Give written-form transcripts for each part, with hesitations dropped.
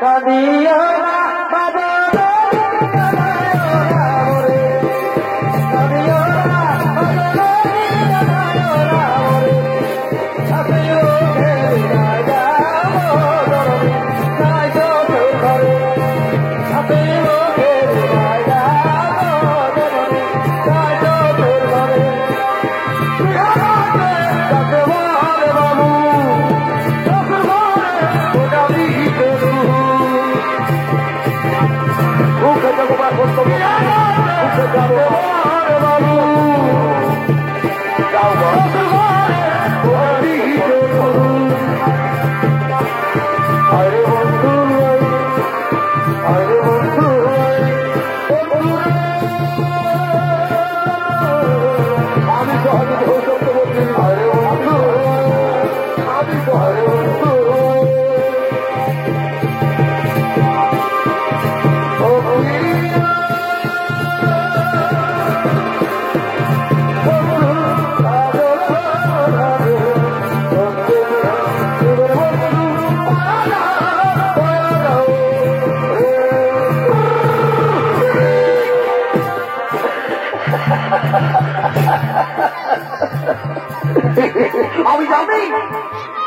কাঁদিও না বাবা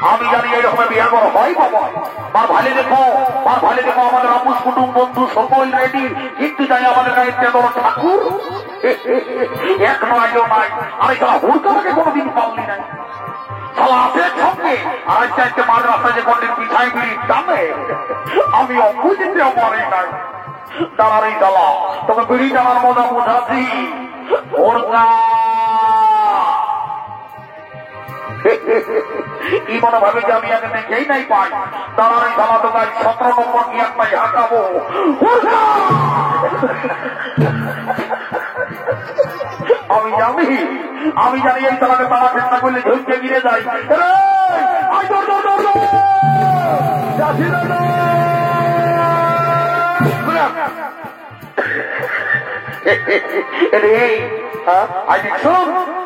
আমি জানি এরকম বিয়ে বড় হয় বাবা মার ভালে দেখো আমাদের আপুস কুটুম বন্ধু সকল রেডি কিন্তু যাই আমাদের গাড়িতে বড় ঠাকুর এক নয় নাই আমি তারা হুড়কাকে কোনোদিন পাবলি নাই সালাতের সঙ্গে আর চাইতে মাঝ রাস্তায় যে কোনদিন পিছাই বিড়ি টানে আমি অপুজিতেও পারি নাই তারারই জ্বালা তবে বিড়ি টানার মজা বোঝাচ্ছি হুড়কা কি মনে ভাবে যে আমি আগে দেখেই নাই পাই তার এই ধালা তো গাছ 17 নম্বর কি এক পাই হাঁটাবো আমি জানি এই তালাকে তারা চেষ্টা করলে ঝুঁকে গিরে যাই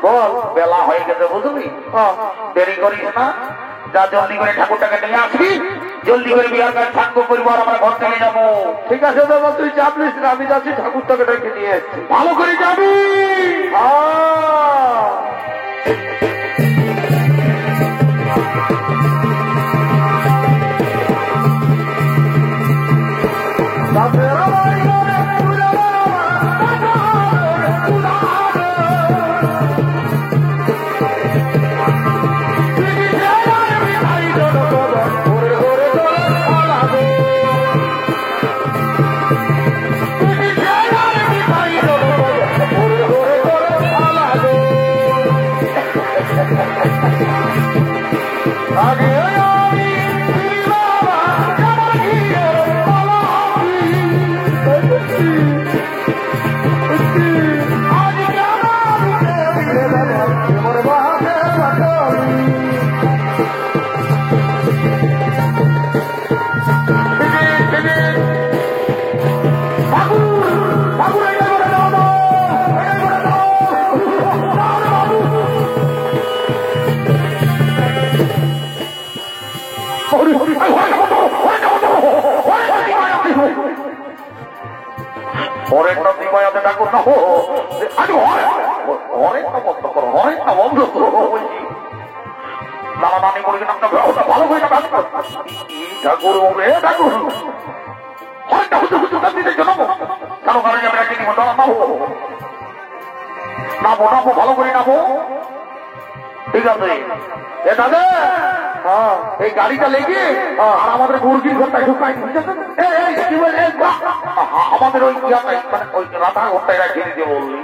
বল বেলা হয়ে গেছে বুঝলি দেরি করিস না যা জলদি করে ঠাকুরটাকে নিয়ে আসবি জলদি করে বিয়ার কাজ থাকবো পরিবার আমরা ঘর থেকে যাবো ঠিক আছে বাবা তুই চাপ নিস না আমি যাচ্ছি ঠাকুরটাকে ডেকে নিয়ে আসছি ভালো করে যাবি ভালো করে নাবো ঠিক আছে এই গাড়িটা লেগে আর আমাদের মুরগির ঘরটায় ঢুকাই আমাদের ওই ওই রাধা ঘরটায় রেখে দিতে বললি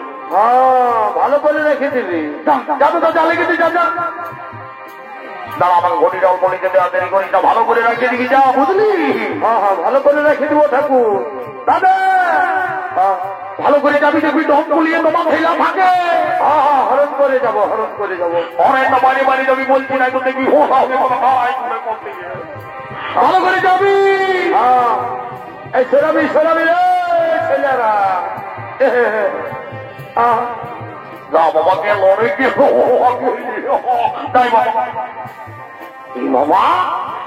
ভালো করে রেখে দিবি যাবে তো যা লেগে যা যা দাঁড়া আমার ঘটিটা অল্প লিখে দেওয়া দেরি করিস না ভালো করে রেখে দিবি যা বুঝলি ভালো করে রেখে দিব ঠাকুর দাদা ভালো করে যাবি দেখবি ডম পুলিয়ে তোমার ফেলা থাকে হরণ করে যাবো অনেক বাড়ি বাড়ি যাবি বলছি না তো দেখবি ভালো করে যাবি এই সেরাবি রে ছেলেরা যা বাবাকে লড়ে কি তাই বাবা বাবা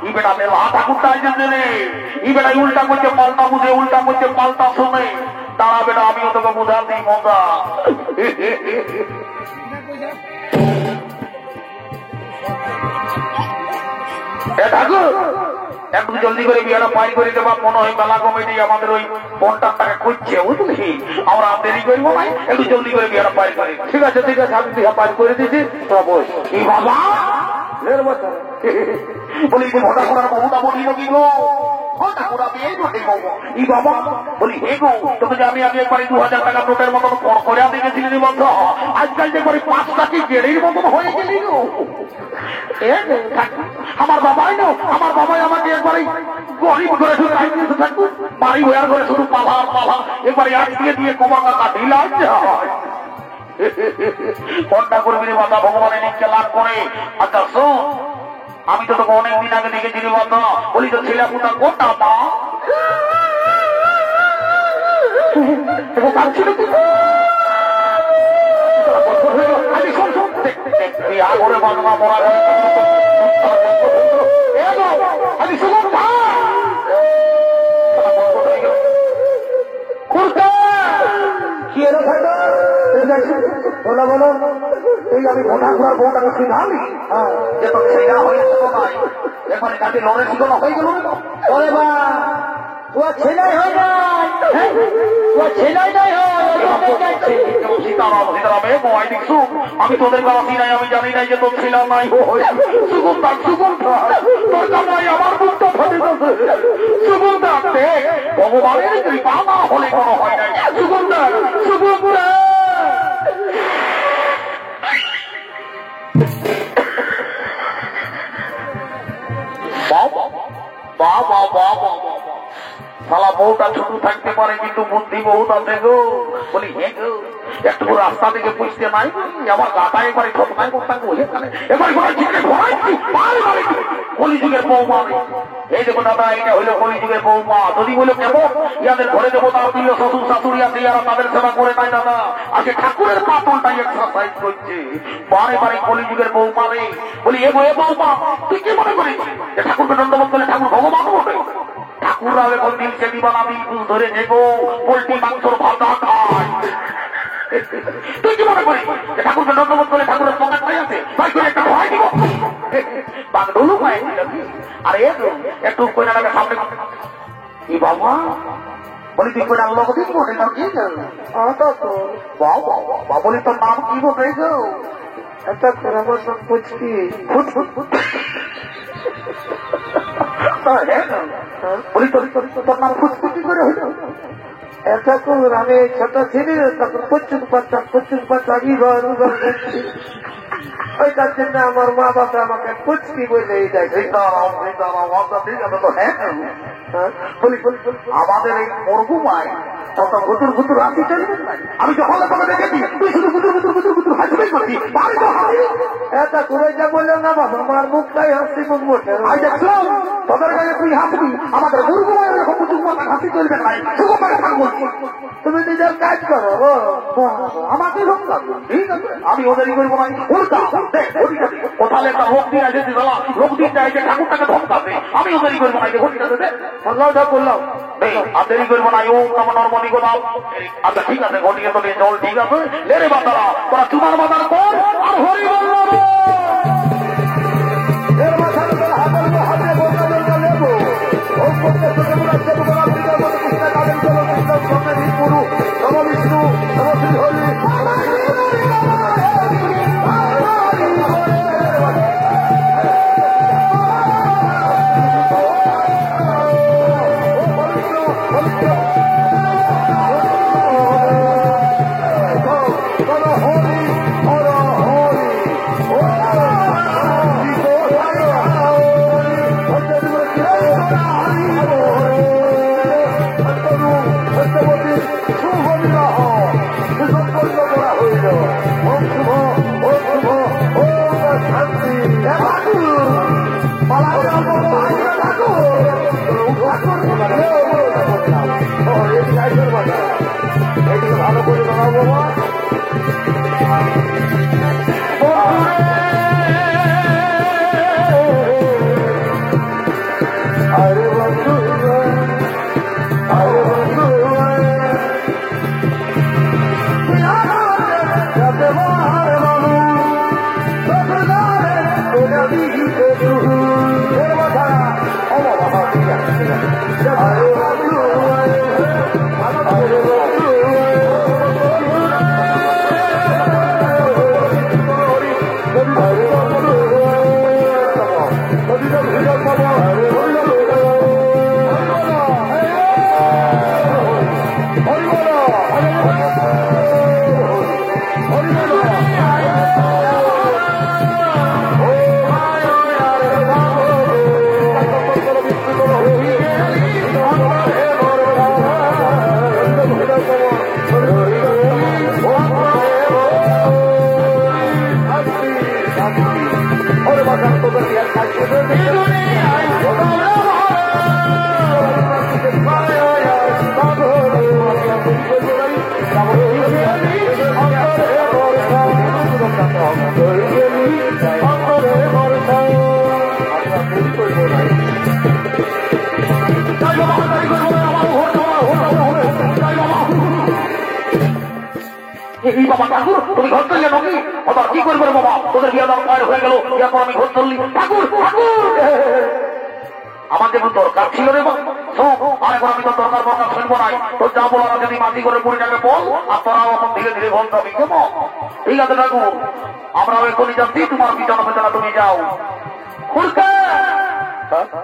ই বেটা মেলা ঠাকুরটা আইছে রে, ই বেটা উল্টা করছে পাল্টা বুঝে, উল্টা করছে পাল্টা শুনে। তারা বেটা আমিও তোকে বুঝাতেই মজা। ঠাকুর একটু জলদি করে বিয়াটা পাই করে দেবা, মনে হয় মেলা কমিটি আমাদের ওই কন্ট্রাক্টটাকে করছে, বুঝলি? আমরা দেরি করবো না, একটু জলদি করে বিয়াটা পাই করে। ঠিক আছে ঠিক আছে, আমি বিয়া পাই করে দিচ্ছি, তোরা বস। এই বাবা বলি ঘটা করার বহুটা বলিল কি গো, ঘটা করা দিয়ে এই বাবা বলি হে গো, তোকে যে আমি একবারে 2000 টাকা নোটের মতন করে দেখেছিলি বন্ধ, আজকাল যে করে 5 টাকা গেড়ির মতন হয়ে গেলি গো। আমার বাবাই নো, আমার বাবাই আমাকে একবারে গরিব করে শুধু থাকবো, বাড়ি হয়ে করে শুধু পালা পালা একবারে আট দিয়ে দিয়ে কমাকা কাটিলা। কোনটা করবি রে বাবা, ভগবানের নিচে লাভ করে। আচ্ছা শোন, আমি তো তোকে অনেকদিন আগে দেখেছি বাবা, বলি তো ছেলে পুতা কোনটা মা আগরে বাংলা মরা বলো বলো, এই আমি ঘোটা ঘোরার বউটাকে শিখালি যে তোর ছেলে হয়েছে তো নাই, এখানে কাজে লড়ে শিখানো হয়ে গেল। ওরে বা ও ছেলে হয়ে যায়, ও ছেলে নাই হয়। সীতারাম সীতারাম এ বই দেখছু, আমি তোদের কাছে নাই, আমি জানি নাই যে তোর ছেলে নাই। সুগন্ধার সুগন্ধার তোর কামাই আমার মুক্ত ফেটে গেছে। সুগন্ধার দেখ, ভগবানের কৃপা না হলে কোনো হয় নাই। সুগন্ধার সুগন্ধার শালা বউটা ছোট থাকতে পারে কিন্তু বুদ্ধি বহুত আছে গো। বলি হে গো, একটু রাস্তা থেকে বুঝতে নাই, আমার গাটা এবারে ঠোঁটাই করতাম এবারে কলিযুগের বৌমা। এই দেখো দাদা, এটা হইলো কলিযুগের বৌমা। যদি বলো কেমন ইয়াদের ঘরে দেবো তার প্রিয় শ্বশুর শাশুড়ি আছে, ইয়ারা তাদের সেবা করে নাই দাদা। আজকে ঠাকুরের পাতলটাই এক্সারসাইজ করছে, বারে বারে কলিযুগের বৌমা রে। বলি এ বৌমা, তুই কি মনে করিস যে ঠাকুরকে দণ্ডবোধ করলে ঠাকুর ভগবান বটে? ঠাকুররা এখন দিন সেটি বানাবি ধরে নেবো, পোল্ট্রি মাংসর ভাজা খায়। তুই কি মনে করিস যে ঠাকুরকে দণ্ডবোধ করলে ঠাকুরের পকেটটাই আছে, তাই করে একটা ভয় দিব বাগডলু পায়। আর একটু কইনাটাকে সামনে কি বাবা বলি, তুই কইনা লোক দিস বটে না কি? বাবা বলি তোর নাম কি বটে গো? একটা আমার নাম পুচকি। বলি তোর নাম ফুচকুচি করে হইল? একটা তোর আমি ছোট ছিলি তখন প্রচুর বাচ্চা ওইটার জন্য আমার মা বাবা আমাকে পুচকি বলে আমাদের এই মরগুমায় কত গুতুর গুতুর আসি চলবে। আমি যখন তোকে দেখেছি তুই শুধু গুতুর গুতুর গুতুর গুতুর হাসি করছি, এটা করে যা বললো না বাবা, আমার মুখটাই হাসি মুখ মোটে। তোদের কাছে তুই হাসবি, আমাদের মরগুমায় এরকম গুতুর মাথা হাসি চলবে নাই। তুমি নিজের কাজ করো, আমাকে ঠিক আছে, আমি ওদেরই করবো না। কোথালে একটা লোক দিয়ে আছে, লোক দিয়ে চাইছে ঠাকুরটাকে ধমকাতে, আমি ওদেরই করবো না। ঘটিটা করলাম আর দেরি করবো না। ও আমার নর্মালি গোলাম। আচ্ছা ঠিক আছে, ঘটিয়ে তো জল ঠিক আছে, লেরে বাতারা তোরা চুমার বাজার কর আর হরি বললাম ভালো করে বানাবো। এই বাবা ঠাকুর তুমি ঘর চললে নাকি আবার কি করবে বাবা তোদের বিয়ে দরকার হয়ে গেল এরপর আমি ঘর চললি ঠাকুর ঠাকুর আমার যেমন দরকার ছিল রে বাবা আর এখন আমি তো দরকার দরকার শুনবো নাই তোর যা বলার যদি মাটি করে বুড়িটাকে বল আর তোরাও এখন ধীরে ধীরে ঘর যাবি কেমন ঠিক আছে ঠাকুর আমরাও এখনই যাচ্ছি তোমার বিছানা পেছনা তুমি যাও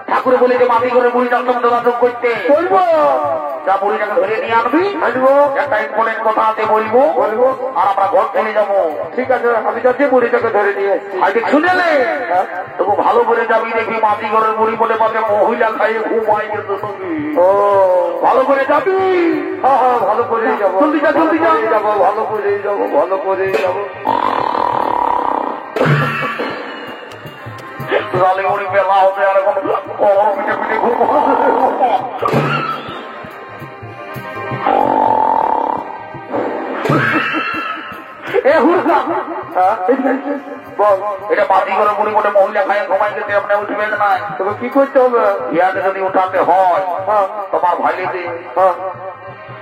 ঠাকুরে বলে যে মাটি করে বুড়িটার সঙ্গে যোগাযোগ করতে বলবো যা বুড়িটাকে ধরে নিয়ে আনবি একটা ইম্পর্টেন্ট কথা আছে বলবো আর আমরা ঘর চলে যাবো ঠিক আছে আমি যাচ্ছি বুড়িটাকে ধরে নিয়ে আজকে শুনেলে তবু ভালো করে যাবি দেখবি মাটি ঘরের বুড়ি বলে পাশে মহিলা খাইয়ে ঘুমাই কিন্তু তুমি ভালো করে যাবি হ্যাঁ হ্যাঁ ভালো করেই যাবো জলদি যা জলদি যাবো ভালো করেই যাবো ভালো করেই যাবো লালিগুড়ি মেলা হতে আর এখন কবর পিঠে পিঠে ঘুম এটা বাদি করে বুড়ি মোটে মহিলা খায় ঘুমাই গেছে আপনি উঠবে না তবে কি করতে হবে ইয়াকে যদি উঠাতে হয় তোমার ভাইলিতে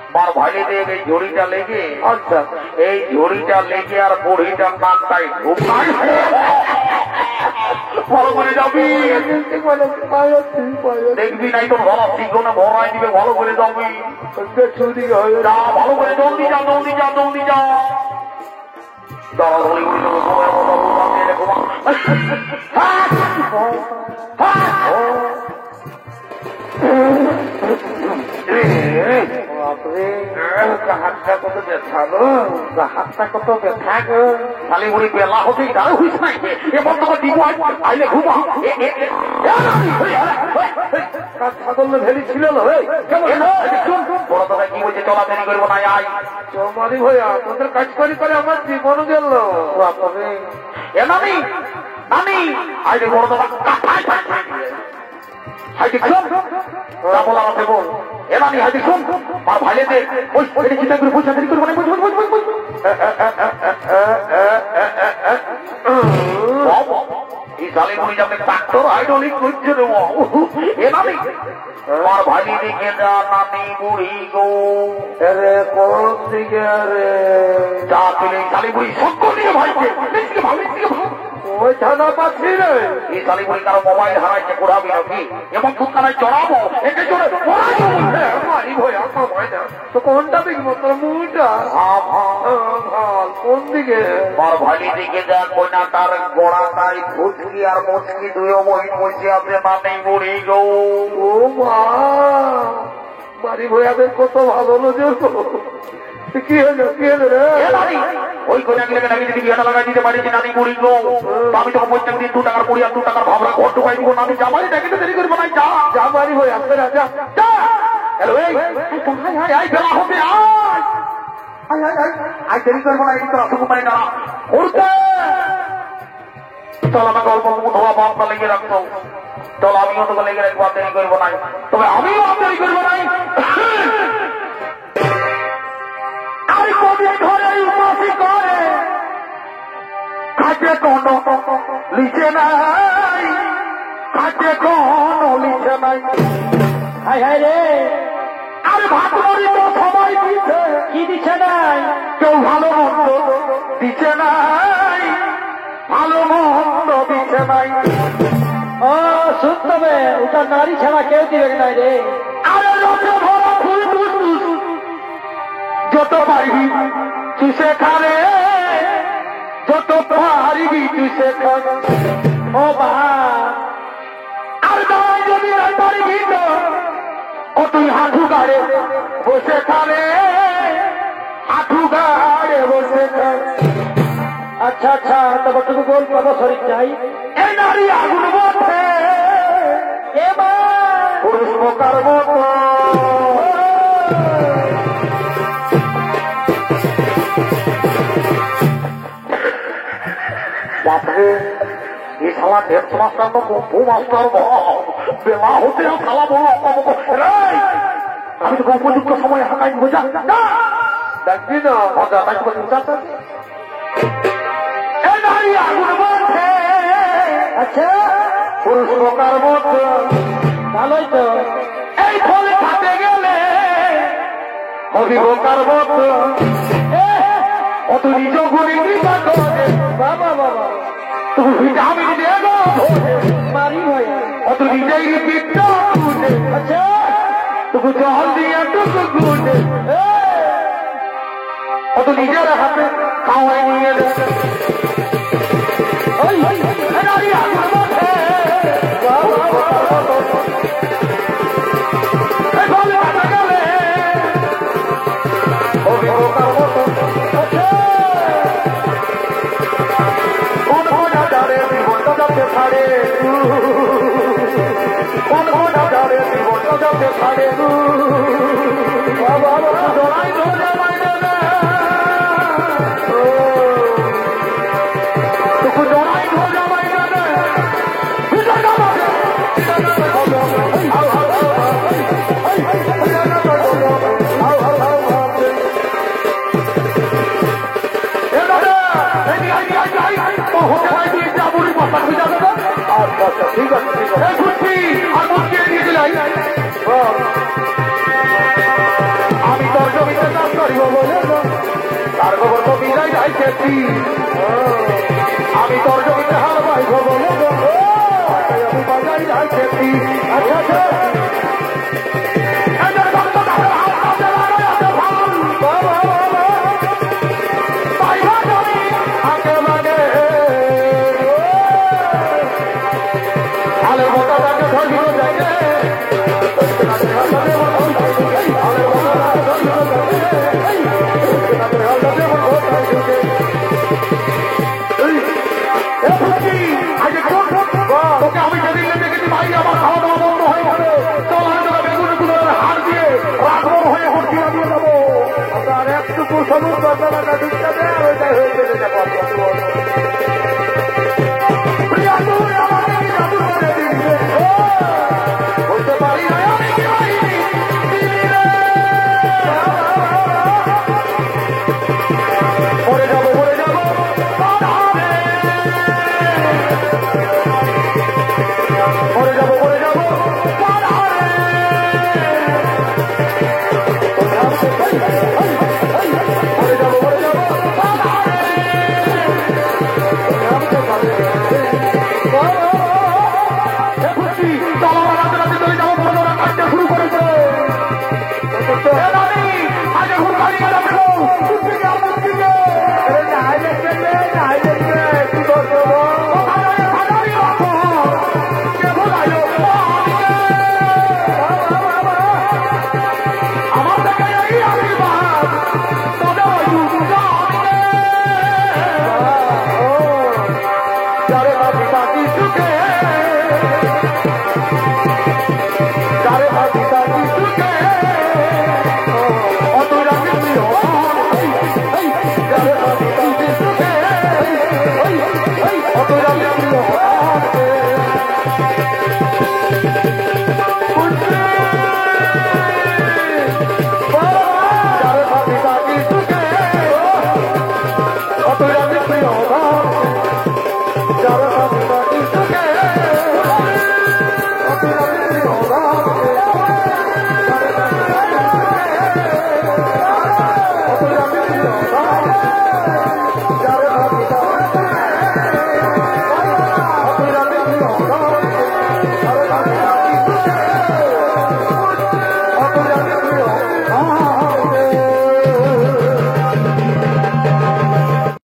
আমার ভাইলিতে এই ঝড়িটা লেগে আচ্ছা এই ঝড়িটা লেগে আর বুড়িটার নাকটাই ঘুমাই ভালো করে যাবি দেখবি নাই তো ভালো শিখনে ভরাই দিবে ভালো করে যাবি যা ভালো করে জলদি যা জলদি যা জলদি যা দাঁড়া ধরি হাতটা কত ব্যথা হাতটা কত ব্যথা খালি বুড়ি বেলা হতেই দাঁড়ো হইস না এবার তোমার দিব আইলে ঘুমা ছাগল ভেরি ছিল বড় তোকে কি বলছে চলাচলি করবো না আই চমারি ভাইয়া তোদের কাজ করি করে আমার জীবন গেল এ নামি নামি আইলে বড় তোকা হাইটি শোন তা বলা আমাকে বল এনানি হাইটি শোন আর ভাইলেতে ওই চিন্তা করে পয়সা দেরি করবো না এই সালে বুড়ি যাবে ডাক্তার হাইড্রোলিক করছে রে এনানি আমার ভাই দিকে যা নানি বুড়ি গো রে কোন দিকে রে যা পেলে সালে বুড়ি সত্য দিয়ে ভাইকে ভাই ওই ছানা পাচ্ছি রে এই সালি বলি কারো মোবাইল হারাইছে ঘোরাবি নাকি এবং দোকানে চড়াবো একে চড়ে তো কোনটা দেখবো তোর মুখটা কোন দিকে আমার ভালি দিকে যা কইনা তার গোড়াটাই ফুটকি আর মুচকি দুইও বহিন বসে আছে মানে বুড়ি গো ও মা বাড়ি ভয়াদের কত ভালো নজর কি হলো কি হলো রে ওই কোন একলেকে নাকি যদি বিয়াটা লাগাই দিতে পারি নানি বুড়ি গো আমি তোকে প্রত্যেক দিন 2 টাকার পুরি আর 2 টাকার ভাবরা ঘর ঢুকাই দিব আমি জামাই দেখে তো দেরি করবো না যা যা বাড়ি হয়ে আসবে রাজা যা হ্যালো এই আই বেলা হবে আই দেরি করবো না এই তো আসবো পাই না উড়তে চল আমাকে অল্প ধোয়া বাপটা লেগে রাখতো চল আমিও তোকে লেগে রাখবো দেরি করবো না তবে আমিও দেরি করবো না আমি কবি ঘরে উপাসি করে খাটে কোনো লিখে নাই খাটে কোনো লিখে নাই হাই হাই রে আরে ভাত বাড়ি তো সবাই দিচ্ছে কি দিচ্ছে নাই কেউ ভালো মন্দ দিচ্ছে নাই ভালো মন্দ দিচ্ছে নাই ও শুনতে হবে ওটা নারী ছাড়া কেউ দিবে নাই রে আরে রথে ভরা ফুল যত পারবি চুষে খারে যত পারবি চুষে খারে ও বা আর দাঁড়াই যদি পারবি তো ও তুই হাঁটু গাড়ে বসে খারে হাঁটু গাড়ে বসে খারে আচ্ছা আচ্ছা তবে তুমি গোল পাবো শরীর চাই এই নারী আগুন বসে এবার পুরুষ মোকার মতো বাপরে এই শালা 150 মাস্টার তো বহু মাস্টার বেলা হতে শালা বলো আমি তো উপযুক্ত সময় হাঁকাই বোঝা দেখবি না মজা দেখবো আগুন বলছে আচ্ছা পুরুষ প্রকার মতো ভালোই তো এই অভিজ্ঞতার মতো অত নিজ গুলি বাবা বাবা তুমি ভিটামিন দেব মারি ভাই অত নিজেই পিঠটা গুনে আচ্ছা তুমি জল দিয়ে টুকু গুনে অত নিজের হাতে খাওয়াই নিয়ে ঠিক আছে আমি তোর জমিতে কাজ করিব বলে তার খবর তো বিদায় যাইতেছি আমি তোর জমিতে হাল বাইব বলে আমি বাজাই যাইতেছি আচ্ছা আমি যেদিন দেখেছি ভাই আমার খাওয়া দাওয়া বন্ধ হয়ে যাবে চল বেগুন গুলোর হার দিয়ে রাখবো হয়ে হুড়কি দিয়ে যাবো আর একটুকু সবুজ করবে না ঢুকতে দেয় ওইটাই হয়ে যেতে